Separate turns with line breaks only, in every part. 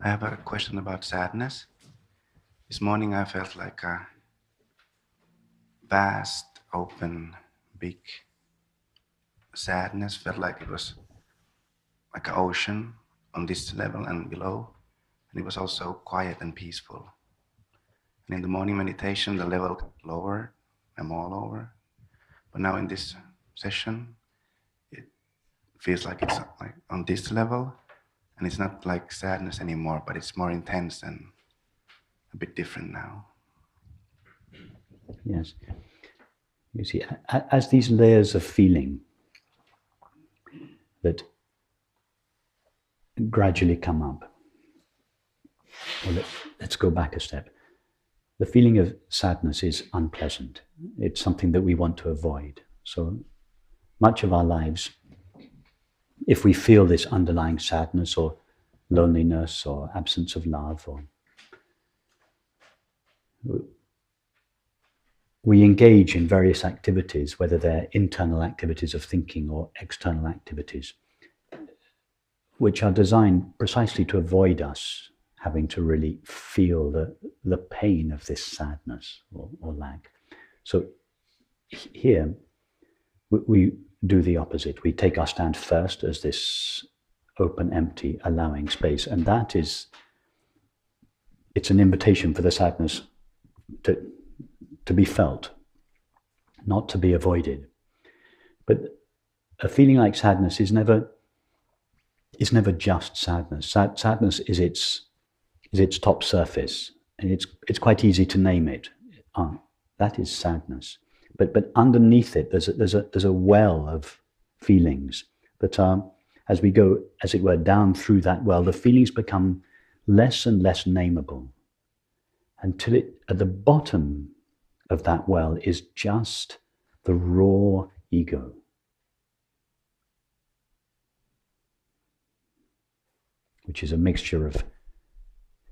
I have a question about sadness. This morning I felt like a vast, open, big sadness. Felt like it was like an ocean on this level and below. And it was also quiet and peaceful. And in the morning meditation, the level got lower and more lower. But now in this session, it feels like it's like on this level. And it's not like sadness anymore, but it's more intense and a bit different now.
Yes. You see, as these layers of feeling that gradually come up, well, let's go back a step. The feeling of sadness is unpleasant. It's something that we want to avoid. So much of our lives, if we feel this underlying sadness or loneliness or absence of love, or we engage in various activities, whether they're internal activities of thinking or external activities, which are designed precisely to avoid us having to really feel the pain of this sadness or lack. So here, we do the opposite. We take our stand first as this open, empty, allowing space. And that is, it's an invitation for the sadness to be felt, not to be avoided. But a feeling like sadness is never just sadness. Sadness is its top surface, and it's quite easy to name it. That is sadness. But underneath it, there's a well of feelings that are, as we go, as it were, down through that well, the feelings become less and less nameable, until at the bottom of that well is just the raw ego. Which is a mixture of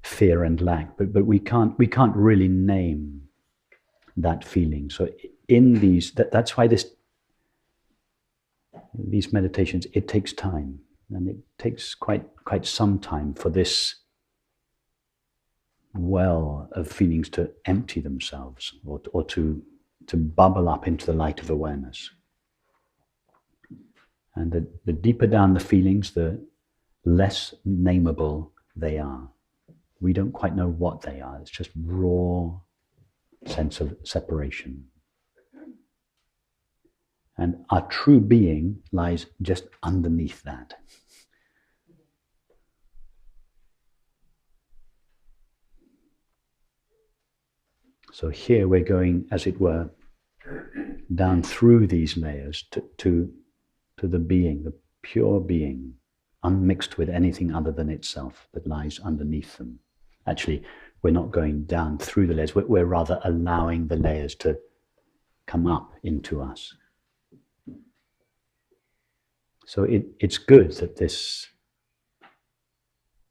fear and lack, but we can't really name that feeling. So in these, that's why these meditations, it takes time, and it takes quite some time for this well of feelings to empty themselves, or to bubble up into the light of awareness. And the deeper down the feelings, the less nameable they are. We don't quite know what they are. It's just raw sense of separation. And our true being lies just underneath that. So here we're going, as it were, down through these layers to the being, the pure being, unmixed with anything other than itself, that lies underneath them. Actually, we're not going down through the layers, we're rather allowing the layers to come up into us. So it's good that this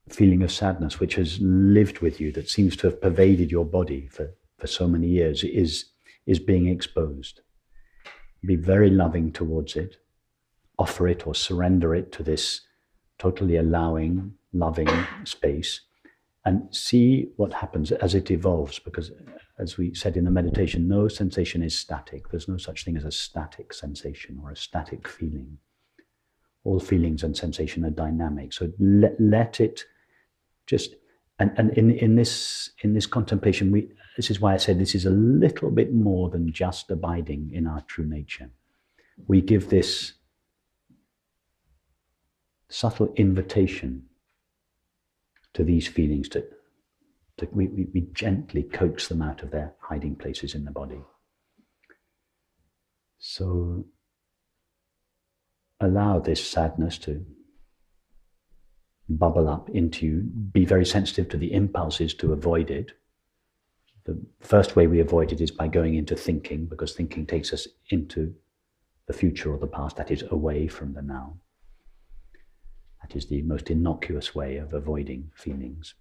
feeling of sadness, which has lived with you, that seems to have pervaded your body for so many years, is being exposed. Be very loving towards it. Offer it or surrender it to this totally allowing, loving space, and see what happens as it evolves. Because, as we said in the meditation, no sensation is static. There's no such thing as a static sensation or a static feeling. All feelings and sensation are dynamic. So let it just, and in this contemplation, this is why I said this is a little bit more than just abiding in our true nature. We give this subtle invitation to these feelings we gently coax them out of their hiding places in the body. So allow this sadness to bubble up into you. Be very sensitive to the impulses to avoid it. The first way we avoid it is by going into thinking, because thinking takes us into the future or the past, that is away from the now. That is the most innocuous way of avoiding feelings.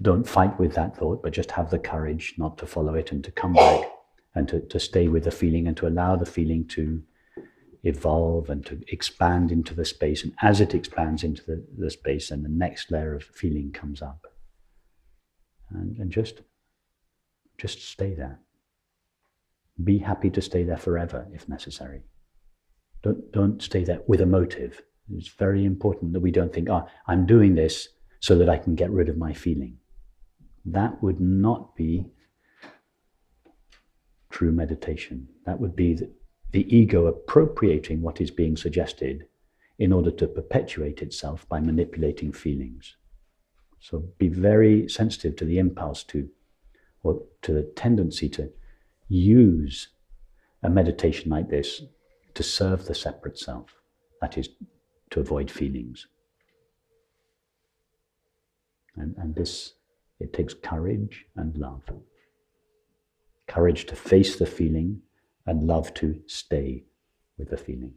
Don't fight with that thought, but just have the courage not to follow it and to come back and to stay with the feeling and to allow the feeling to evolve and to expand into the space. And as it expands into the space, and the next layer of feeling comes up. And just stay there. Be happy to stay there forever if necessary. Don't stay there with a motive. It's very important that we don't think, I'm doing this so that I can get rid of my feeling. That would not be true meditation. That would be the ego appropriating what is being suggested in order to perpetuate itself by manipulating feelings. So be very sensitive to the impulse or to the tendency to use a meditation like this to serve the separate self. That is, to avoid feelings. And this, it takes courage and love. Courage to face the feeling and love to stay with the feeling.